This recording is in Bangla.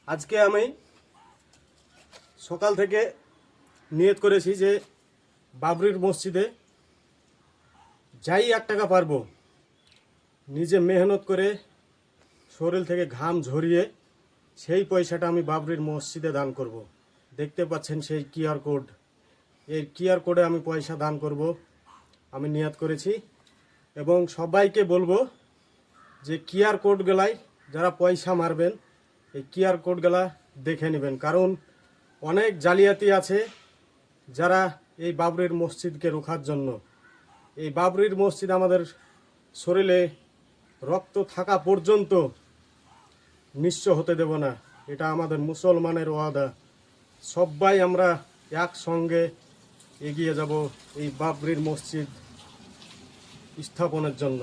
আজকে আমি সকাল থেকে নিয়ত করেছি যে বাবরির মসজিদে যাই 1 টাকা পারবো নিজে মেহনত করে শরীর থেকে ঘাম ঝরিয়ে সেই পয়সাটা আমি বাবরির মসজিদে দান করব। দেখতে পাচ্ছেন সেই কিউআর কোড, এই কিউআর কোডে আমি পয়সা দান করব আমি নিয়ত করেছি। এবং সবাইকে বলবো যে কিউআর কোডগুলাই যারা পয়সা মারবেন এই কিউআর কোডগুলা দেখে নেবেন, কারণ অনেক জালিয়াতি আছে যারা এই বাবরির মসজিদকে রোখার জন্য। এই বাবরির মসজিদ আমাদের শরীরে রক্ত থাকা পর্যন্ত নিঃস্ব হতে দেব না, এটা আমাদের মুসলমানের ওয়াদা। সবাই আমরা একসঙ্গে এগিয়ে যাব এই বাবরির মসজিদ স্থাপনের জন্য।